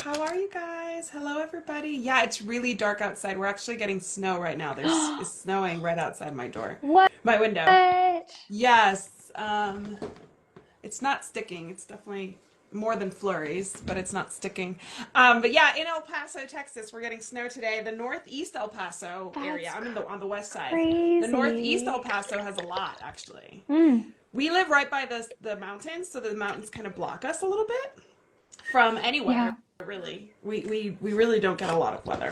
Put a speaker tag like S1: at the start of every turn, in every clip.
S1: How are you guys? Hello, everybody. Yeah, it's really dark outside. We're actually getting snow right now. It's snowing right outside my door,
S2: What?
S1: my window. Yes, it's not sticking. It's definitely more than flurries, but it's not sticking. But yeah, in El Paso, Texas, we're getting snow today. The northeast El Paso area.
S2: That's
S1: I'm on the west side. The northeast El
S2: crazy.
S1: Paso has a lot, actually.
S2: Mm,
S1: We live right by the mountains, so the mountains kind of block us a little bit from any weather,
S2: yeah.
S1: really. We really don't get a lot of weather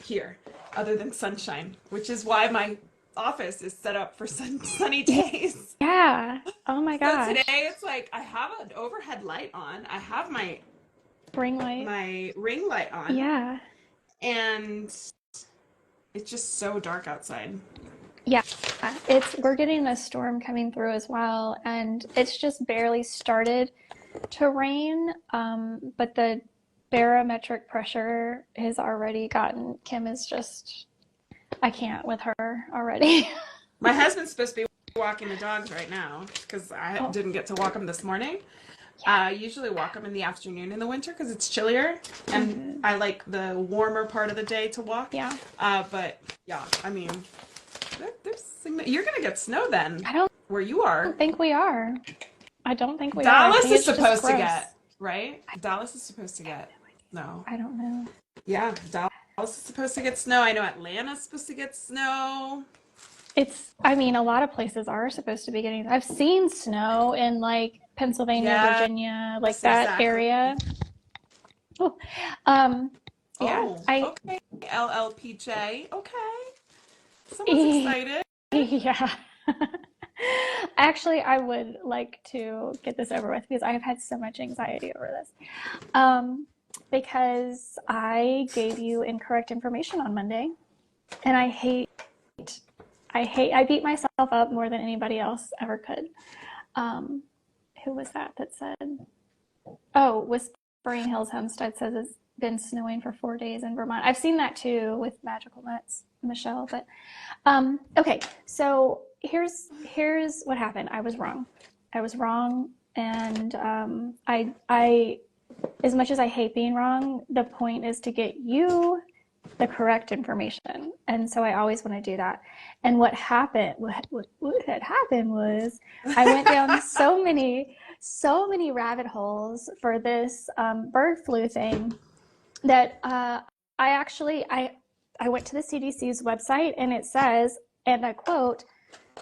S1: here, other than sunshine, which is why my office is set up for sunny
S2: Yeah.
S1: days.
S2: Yeah. Oh my
S1: So today
S2: gosh.
S1: it's like I have an overhead light on, I have
S2: Ring light.
S1: my ring light on,
S2: Yeah.
S1: and it's just so dark outside.
S2: Yeah. We're getting a storm coming through as well, and it's just barely started to rain. But the barometric pressure has already gotten, Kim is just, I can't with her already.
S1: My husband's supposed to be walking the dogs right now because I
S2: Oh,
S1: didn't get to walk them this morning.
S2: yeah.
S1: I usually walk them in the afternoon in the winter because it's chillier, and
S2: Hmm.
S1: I like the warmer part of the day to walk.
S2: Yeah.
S1: But yeah, I mean, you're gonna get snow then
S2: I don't
S1: where you are.
S2: think we are. I don't think we are. I
S1: Dallas
S2: think
S1: is
S2: it's just
S1: supposed to
S2: gross.
S1: get, right? Dallas is supposed to get snow.
S2: I don't know.
S1: Yeah, Dallas is supposed to get snow. I know Atlanta's supposed to get snow.
S2: I mean, a lot of places are supposed to be getting, I've seen snow in like Pennsylvania,
S1: Yes,
S2: Virginia, like that
S1: exactly.
S2: area. Oh, um, yeah,
S1: Oh, okay. LLPJ. Okay. Someone's
S2: yeah.
S1: excited.
S2: Actually, I would like to get this over with because I've had so much anxiety over this. Um, because I gave you incorrect information on Monday, and I beat myself up more than anybody else ever could. Um, who was that said, oh, Whispering Hills Homestead says it's been snowing for 4 days in Vermont. I've seen that too with Magical Nuts, Michelle. But okay, so here's what happened. I was wrong. I was wrong, and I as much as I hate being wrong, the point is to get you the correct information. And so I always want to do that. And what had happened was I went down so many rabbit holes for this bird flu thing that I went to the CDC's website, and it says, and I quote,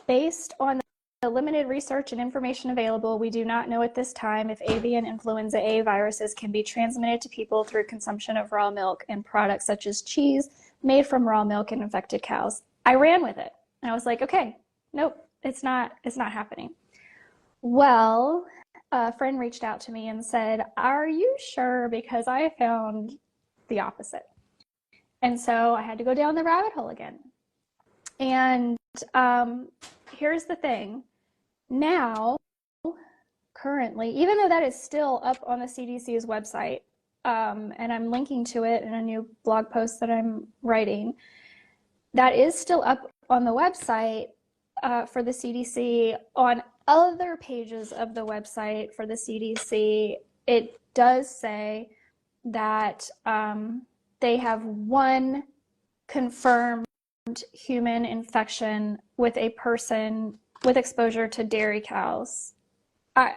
S2: based on the limited research and information available, we do not know at this time if avian influenza A viruses can be transmitted to people through consumption of raw milk and products such as cheese made from raw milk in infected cows. I ran with it. And I was like, okay, nope, it's not happening. Well, a friend reached out to me and said, are you sure? Because I found the opposite. And so I had to go down the rabbit hole again. And here's the thing. Now, currently, even though that is still up on the CDC's website, and I'm linking to it in a new blog post that I'm writing, that is still up on the website for the CDC. On other pages of the website for the CDC, it does say that they have one confirmed human infection with a person with exposure to dairy cows. I,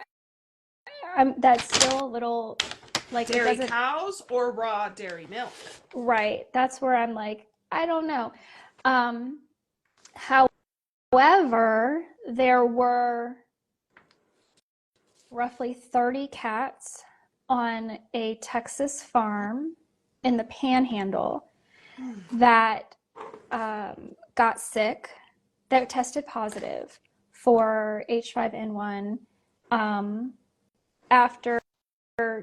S2: that's still a little like it
S1: Dairy
S2: doesn't
S1: cows or raw dairy milk?
S2: right. That's where I'm like, I don't know. Um, However, there were roughly 30 cats on a Texas farm in the Panhandle that got sick, that tested positive for H5N1 after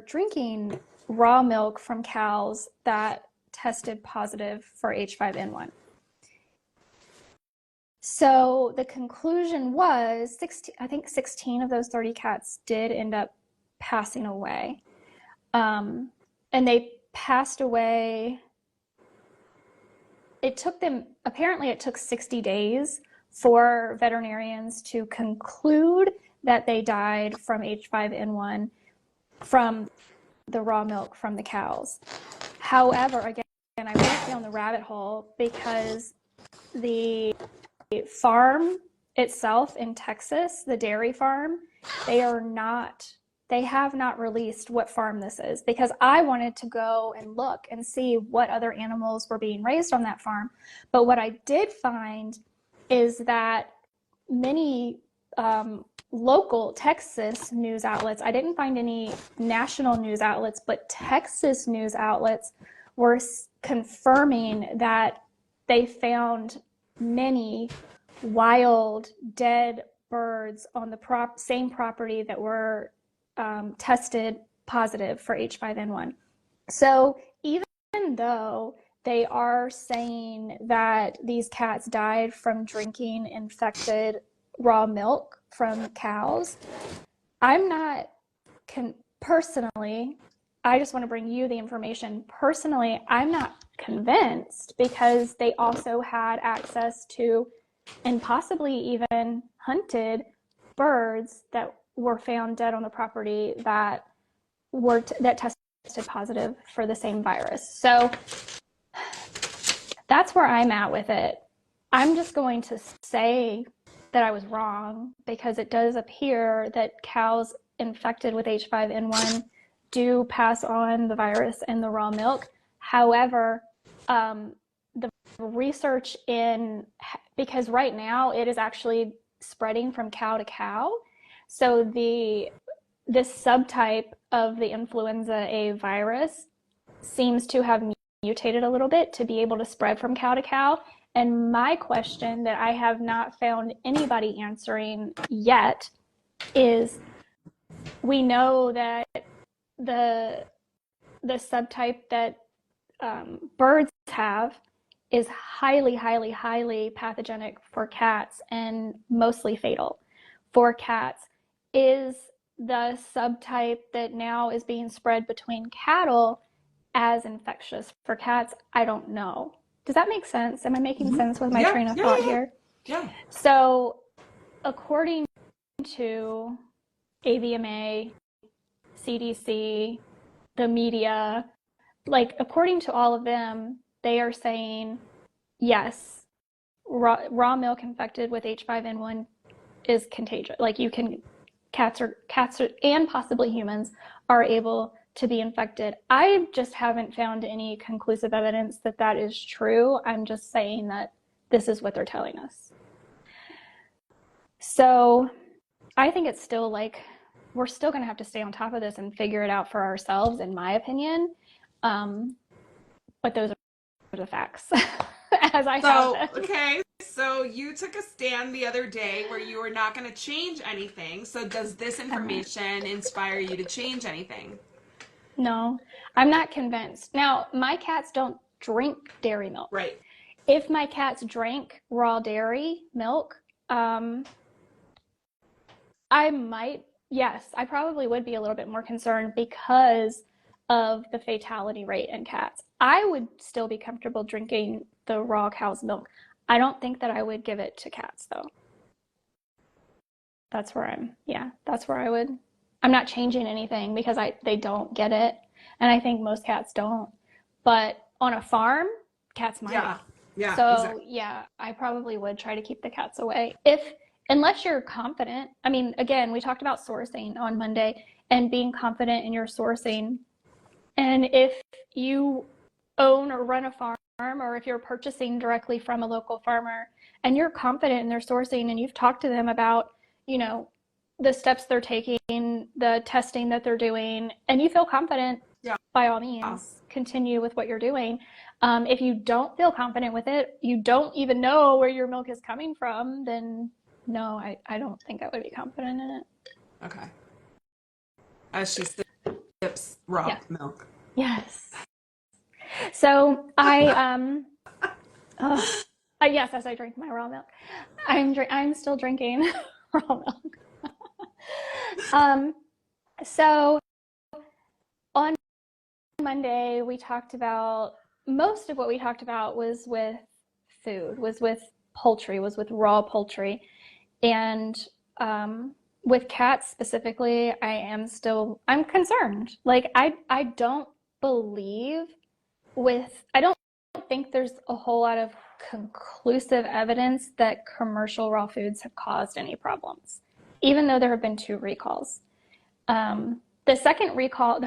S2: drinking raw milk from cows that tested positive for H5N1. So the conclusion was 16, I think 16 of those 30 cats did end up passing away. And they passed away. Apparently it took 60 days for veterinarians to conclude that they died from H5N1 from the raw milk from the cows. However, again, I went down the rabbit hole because the farm itself in Texas, the dairy farm, they have not released what farm this is, because I wanted to go and look and see what other animals were being raised on that farm. But what I did find is that many local Texas news outlets, I didn't find any national news outlets, but Texas news outlets were confirming that they found many wild dead birds on the same property that were tested positive for H5N1. So even though they are saying that these cats died from drinking infected raw milk from cows, I'm not personally, I just want to bring you the information. Personally, I'm not convinced, because they also had access to, and possibly even hunted, birds that were found dead on the property that tested positive for the same virus. So that's where I'm at with it. I'm just going to say that I was wrong, because it does appear that cows infected with H5N1 do pass on the virus in the raw milk. However, the research because right now it is actually spreading from cow to cow. So this subtype of the influenza A virus seems to have mutated a little bit to be able to spread from cow to cow. And my question that I have not found anybody answering yet is, we know that the subtype that birds have is highly, highly, highly pathogenic for cats and mostly fatal for cats. Is the subtype that now is being spread between cattle as infectious for cats? I don't know. Does that make sense? Am I making sense with my train of thought here?
S1: Yeah.
S2: So according to AVMA, CDC, the media, like according to all of them, they are saying, yes, raw milk infected with H5N1 is contagious. Like cats and possibly humans are able to be infected. I just haven't found any conclusive evidence that that is true. I'm just saying that this is what they're telling us. So I think it's still we're still going to have to stay on top of this and figure it out for ourselves, in my opinion. But those are the facts as I have them.
S1: Okay, so you took a stand the other day where you were not going to change anything. So does this information inspire you to change anything?
S2: No, I'm not convinced. Now, my cats don't drink dairy milk.
S1: Right.
S2: If my cats drank raw dairy milk, I probably would be a little bit more concerned because of the fatality rate in cats. I would still be comfortable drinking the raw cow's milk. I don't think that I would give it to cats, though. That's where I would. I'm not changing anything because they don't get it. And I think most cats don't. But on a farm, cats might.
S1: Yeah.
S2: So,
S1: exactly.
S2: yeah, I probably would try to keep the cats away. Unless you're confident. I mean, again, we talked about sourcing on Monday and being confident in your sourcing. And if you own or run a farm, or if you're purchasing directly from a local farmer and you're confident in their sourcing and you've talked to them about, the steps they're taking, the testing that they're doing, and you feel confident, by all means, continue with what you're doing. If you don't feel confident with it, you don't even know where your milk is coming from, then no, I don't think I would be confident in it.
S1: Okay. As she sips raw milk.
S2: Yes. So yes, as I drink my raw milk, I'm still drinking raw milk. So on Monday, we talked about, most of what we talked about was with food, was with poultry, was with raw poultry. And with cats specifically, I'm concerned. Like I don't believe I don't think there's a whole lot of conclusive evidence that commercial raw foods have caused any problems, even though there have been 2 recalls. The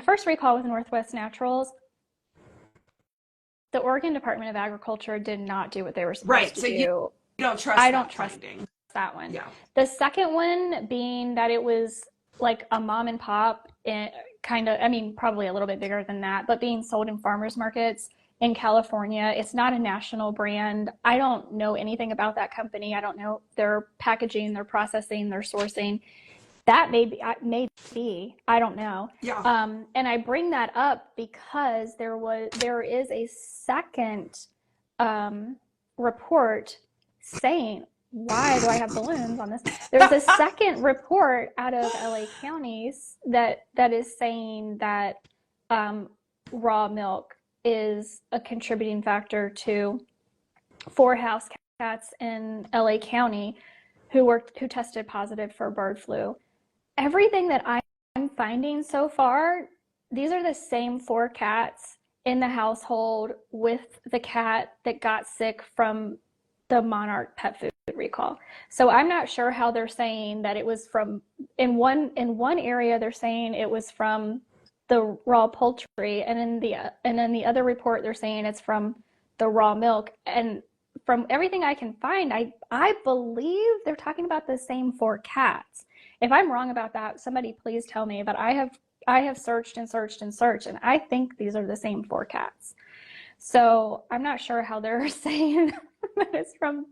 S2: first recall with Northwest Naturals, the Oregon Department of Agriculture did not do what they were supposed to do.
S1: You don't trust
S2: I
S1: that
S2: don't trust
S1: finding.
S2: that one.
S1: Yeah.
S2: The second one being that it was like a mom and pop, kind of, I mean, probably a little bit bigger than that, but being sold in farmers markets in California. It's not a national brand. I don't know anything about that company. I don't know their packaging, their processing, their sourcing. That may be, I don't know.
S1: Yeah.
S2: And I bring that up because there is a second report saying, why do I have balloons on this? There's a second report out of LA counties that is saying that raw milk is a contributing factor to 4 house cats in LA County who tested positive for bird flu. Everything that I'm finding so far, these are the same 4 cats in the household with the cat that got sick from the Monarch pet food recall. So I'm not sure how they're saying that it was from, in one area they're saying it was from the raw poultry, and in the other report they're saying it's from the raw milk. And from everything I can find, I believe they're talking about the same 4 cats. If I'm wrong about that, somebody please tell me, but I have searched and searched and searched, and I think these are the same 4 cats. So I'm not sure how they're saying that it's from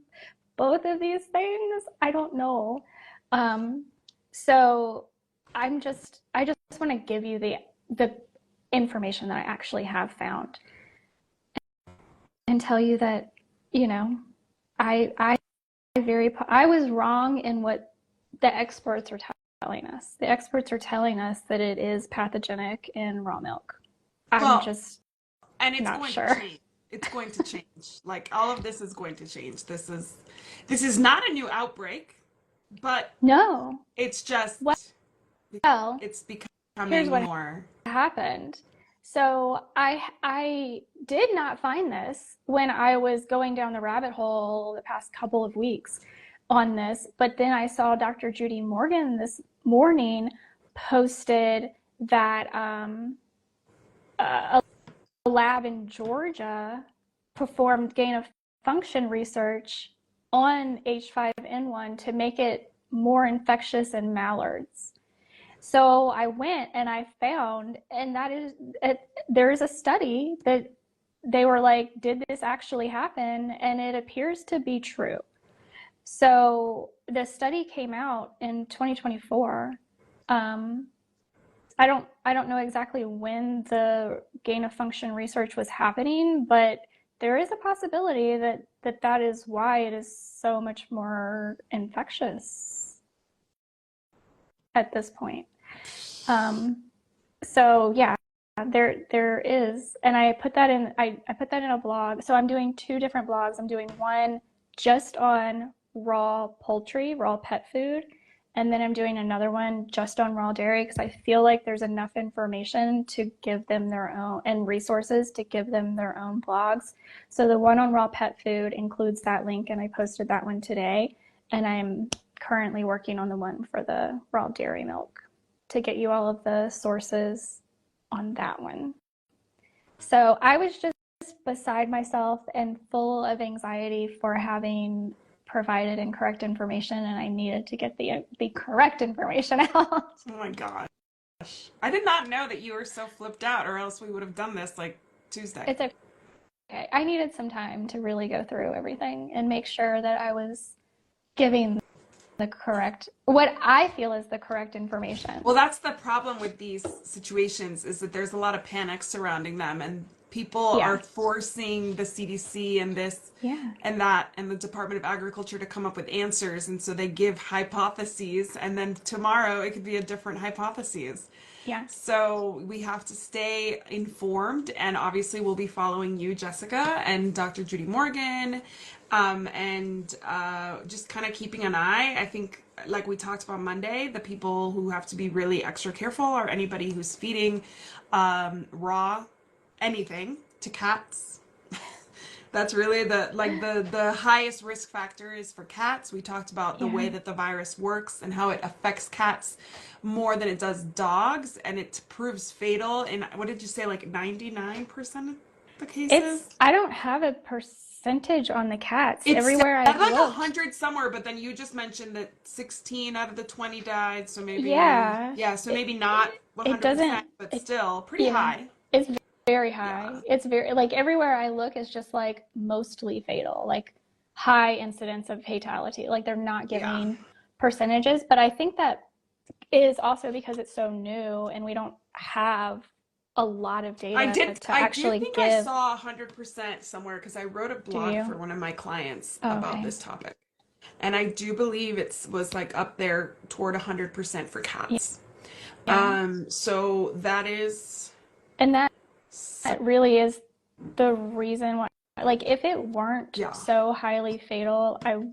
S2: both of these things. I don't know. So I just want to give you the information that I actually have found and tell you that, I was wrong in what the experts are telling us. The experts are telling us that it is pathogenic in raw milk. I'm just not sure.
S1: It's going to change. Like, all of this is going to change. This is not a new outbreak, but
S2: no,
S1: it's just it's becoming
S2: here's what
S1: more
S2: happened. So I did not find this when I was going down the rabbit hole the past couple of weeks on this, but then I saw Dr. Judy Morgan this morning posted that a lab in Georgia performed gain of function research on H5N1 to make it more infectious in mallards. So I went and I found, and there's a study that they were like, did this actually happen? And it appears to be true. So the study came out in 2024. I don't know exactly when the gain of function research was happening, but there is a possibility that is why it is so much more infectious at this point. So yeah, there is, and I put that in a blog. So I'm doing 2 different blogs. I'm doing one just on raw poultry, raw pet food, and then I'm doing another one just on raw dairy because I feel like there's enough information to give them their own, and resources to give them their own blogs. So the one on raw pet food includes that link, and I posted that one today, and I'm currently working on the one for the raw dairy milk to get you all of the sources on that one. So I was just beside myself and full of anxiety for having provided incorrect information, and I needed to get the correct information out.
S1: Oh my gosh. I did not know that you were so flipped out, or else we would have done this like Tuesday.
S2: It's okay. I needed some time to really go through everything and make sure that I was giving what I feel is the correct information.
S1: Well, that's the problem with these situations, is that there's a lot of panic surrounding them, and people are forcing the CDC and this and that and the Department of Agriculture to come up with answers, and so they give hypotheses, and then tomorrow it could be a different hypothesis.
S2: Yeah.
S1: So we have to stay informed, and obviously we'll be following you, Jessica, and Dr. Judy Morgan, and just kind of keeping an eye. I think like we talked about Monday, the people who have to be really extra careful are anybody who's feeding raw anything to cats. That's really the highest risk factor is for cats. We talked about the way that the virus works and how it affects cats more than it does dogs, and it proves fatal in, what did you say, like 99% of the cases?
S2: I don't have a percentage on the cats.
S1: It's
S2: Everywhere
S1: said
S2: I've
S1: like
S2: looked.
S1: 100 somewhere, but then you just mentioned that 16 out of the 20 died, so maybe,
S2: Yeah.
S1: yeah, so maybe not
S2: It
S1: 100%,
S2: doesn't,
S1: but
S2: it,
S1: still pretty
S2: yeah,
S1: high.
S2: it's very high.
S1: Yeah.
S2: It's very, like everywhere I look is just like mostly fatal, like high incidence of fatality. Like they're not
S1: Yeah.
S2: giving percentages, but I think that is also because it's so new and we don't have a lot of data to
S1: I do
S2: actually
S1: think I
S2: give.
S1: saw 100% somewhere because I wrote a
S2: Do
S1: blog for
S2: you?
S1: one of my clients
S2: Oh,
S1: about
S2: okay.
S1: this topic. And I do believe it was like up there toward 100% for cats.
S2: Yeah.
S1: So that is,
S2: And that really is the reason why, like, if it weren't
S1: yeah.
S2: so highly fatal, I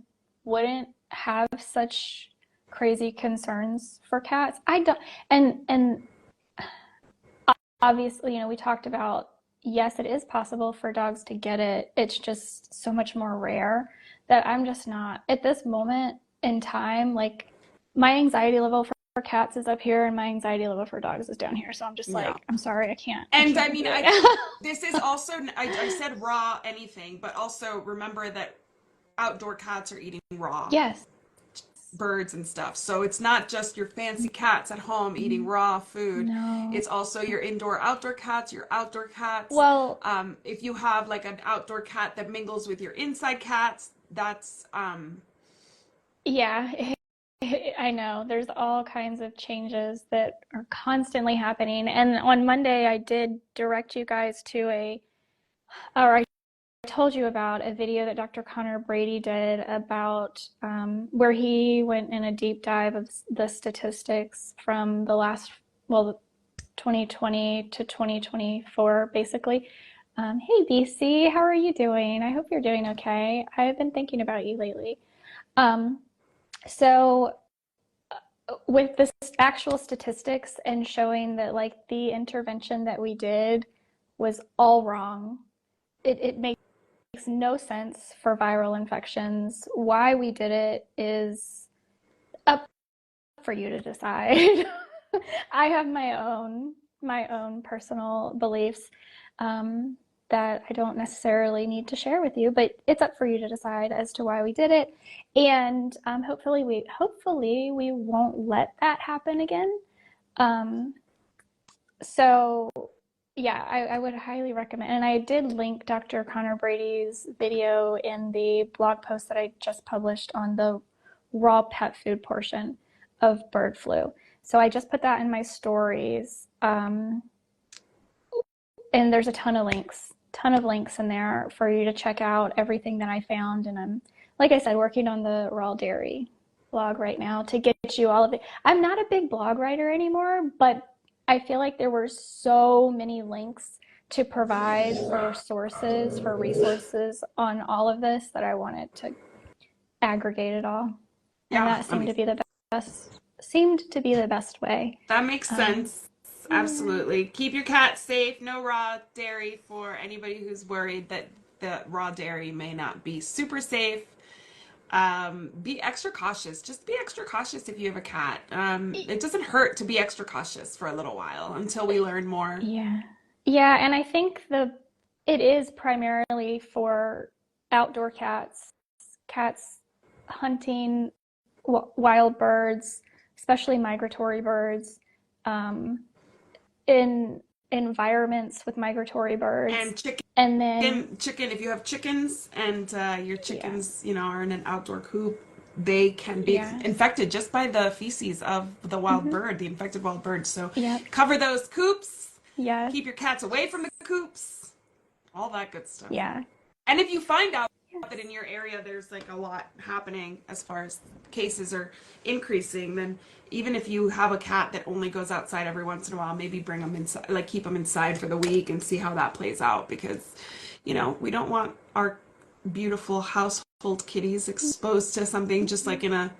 S2: wouldn't have such crazy concerns for cats. I don't, and obviously, we talked about, yes, it is possible for dogs to get it. It's just so much more rare that I'm just not, at this moment in time, like, my anxiety level for cats is up here and my anxiety level for dogs is down here. So I'm just
S1: Yeah.
S2: like, I'm sorry, I
S1: And I
S2: can't
S1: mean,
S2: do
S1: I think
S2: it.
S1: this is also, I said raw anything, but also remember that outdoor cats are eating raw
S2: Yes.
S1: birds and stuff. So it's not just your fancy cats at home eating raw food.
S2: No.
S1: It's also your indoor outdoor cats, your outdoor cats.
S2: Well,
S1: If you have like an outdoor cat that mingles with your inside cats, that's
S2: yeah, I know. There's all kinds of changes that are constantly happening. And on Monday, I did direct you guys to or I told you about a video that Dr. Connor Brady did about where he went in a deep dive of the statistics from the last, well, 2020 to 2024, basically. Hey, BC, how are you doing? I hope you're doing okay. I've been thinking about you lately. Um, so with the actual statistics and showing that like the intervention that we did was all wrong, it makes no sense for viral infections. Why we did it is up for you to decide. I have my own personal beliefs um, that I don't necessarily need to share with you, but it's up for you to decide as to why we did it. And hopefully we won't let that happen again. Um, so yeah, I would highly recommend. And I did link Dr. Connor Brady's video in the blog post that I just published on the raw pet food portion of bird flu. So I just put that in my stories. And there's a ton of links in there for you to check out everything that I found. And I'm, like I said, working on the raw dairy blog right now to get you all of it. I'm not a big blog writer anymore, but I feel like there were so many links to provide for sources, for resources on all of this that I wanted to aggregate it all. And
S1: yeah,
S2: that
S1: I mean,
S2: seemed to be the best way.
S1: that makes
S2: Um,
S1: sense.
S2: yeah.
S1: Absolutely. Keep your cat safe. No raw dairy for anybody who's worried that the raw dairy may not be super safe. Be extra cautious. Just be extra cautious if you have a cat. It doesn't hurt to be extra cautious for a little while until we learn more.
S2: Yeah. Yeah, and I think it is primarily for outdoor cats, cats hunting wild birds, especially migratory birds, um, in environments with migratory birds.
S1: And chicken,
S2: And then,
S1: chicken. If you have chickens and your
S2: yeah,
S1: chickens, are in an outdoor coop, they can be
S2: yeah,
S1: infected just by the feces of the wild
S2: hmm,
S1: bird, the infected wild bird. So
S2: yep,
S1: cover those coops.
S2: yes,
S1: Keep your cats away from the coops. All that good stuff.
S2: yeah,
S1: And if you find out that
S2: yes,
S1: in your area there's like a lot happening as far as cases are increasing, then even if you have a cat that only goes outside every once in a while, maybe bring them inside, like keep them inside for the week and see how that plays out because, we don't want our beautiful household kitties exposed to something just like in a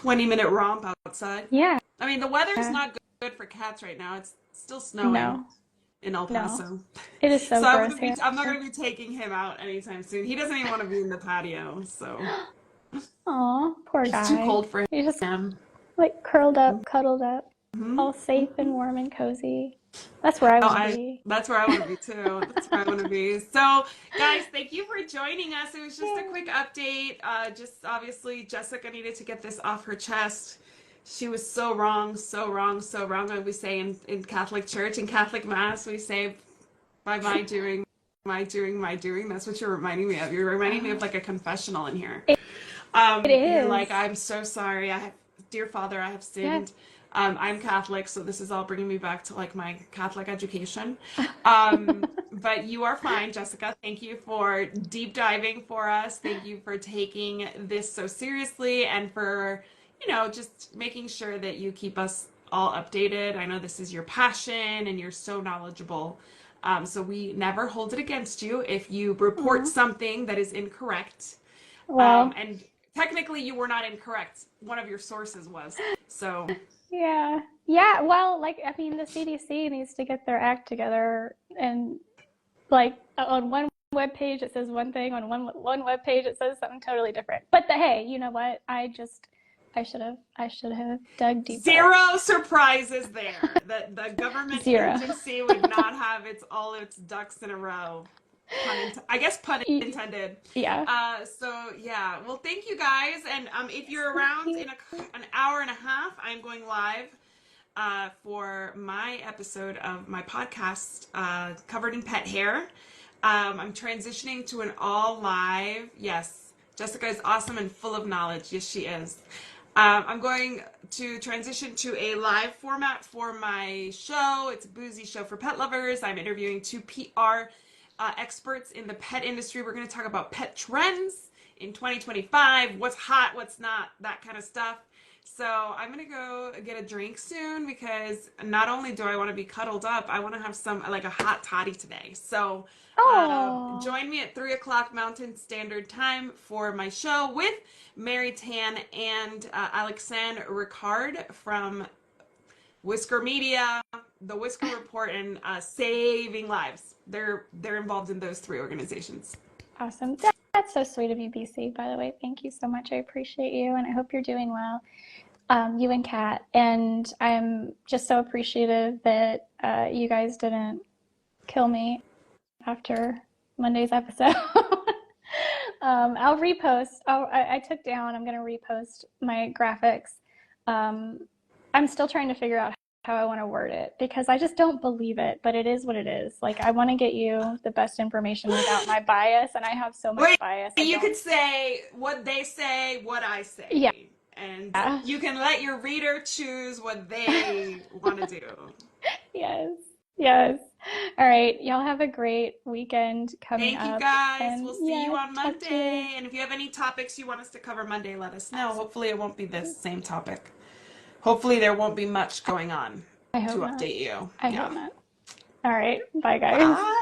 S1: 20-minute romp outside.
S2: Yeah.
S1: I mean, the weather's not good for cats right now. It's still snowing
S2: No,
S1: in El
S2: no.
S1: Paso.
S2: It is so
S1: So
S2: gross here.
S1: I'm not gonna be taking him out anytime soon. He doesn't even want to be in the patio, so
S2: Aw, poor
S1: it's too
S2: guy.
S1: cold for
S2: He just
S1: him.
S2: like curled up, cuddled up,
S1: Hmm.
S2: all safe and warm and cozy. That's where I
S1: Oh,
S2: want to be.
S1: that's where I want to be too. That's where I want to be. So, guys, thank you for joining us. It was just a quick
S2: Yay.
S1: update. Just obviously, Jessica needed to get this off her chest. She was so wrong, so wrong, so wrong. Like we say in Catholic Church, in Catholic Mass, we say by my doing, my doing, my doing. That's what you're reminding me of. You're reminding me of like a confessional in here.
S2: It, it
S1: You're like,
S2: is.
S1: I'm so sorry. Dear Father, I have
S2: Yeah.
S1: sinned. I'm Catholic, so this is all bringing me back to like my Catholic education. But you are fine, Jessica. Thank you for deep diving for us. Thank you for taking this so seriously and for, just making sure that you keep us all updated. I know this is your passion and you're so knowledgeable. So we never hold it against you if you report
S2: Aw.
S1: something that is incorrect.
S2: Well,
S1: And technically, you were not incorrect. One of your sources was. So,
S2: yeah. Yeah, well, like, I mean, the CDC needs to get their act together. And, like, on one web page it says one thing, on one web page it says something totally different. But hey, you know what? I should have dug deeper.
S1: zero surprises there. That the government
S2: Zero.
S1: agency would not have all its ducks in a row. I guess pun intended.
S2: Yeah.
S1: So yeah. Well, thank you guys. And if you're
S2: Thank
S1: around
S2: you.
S1: in an hour and a half, I'm going live for my episode of my podcast covered in pet hair. I'm transitioning to an all live. Yes, Jessica is awesome and full of knowledge. Yes, she is. I'm going to transition to a live format for my show. It's a boozy show for pet lovers. I'm interviewing two PR experts in the pet industry. We're going to talk about pet trends in 2025, what's hot, what's not, that kind of stuff. So I'm going to go get a drink soon because not only do I want to be cuddled up, I want to have like a hot toddy today. So
S2: Oh,
S1: join me at 3 o'clock Mountain Standard Time for my show with Mary Tan and Alexandre Ricard from Whisker Media, The Whisker Report, and Saving Lives. They're involved in those three organizations.
S2: awesome. That's so sweet of you, BC, by the way. Thank you so much. I appreciate you, and I hope you're doing well, you and Kat. And I'm just so appreciative that you guys didn't kill me after Monday's episode. I'll repost. I took down, I'm going to repost my graphics. I'm still trying to figure out how I want to word it because I just don't believe it, but it is what it is. Like, I want to get you the best information without my bias, and I have so much bias.
S1: You could say what they say, what I say.
S2: Yeah.
S1: And you can let your reader choose what they want to do.
S2: Yes. Yes. All right. Y'all have a great weekend coming up.
S1: Thank you, guys.
S2: And
S1: we'll see you on
S2: talk to you.
S1: Monday. And if you have any topics you want us to cover Monday, let us know. Hopefully it won't be this same topic. Hopefully there won't be much going on
S2: I
S1: to
S2: hope not.
S1: update you.
S2: I hope not. All right. Bye, guys.
S1: Bye.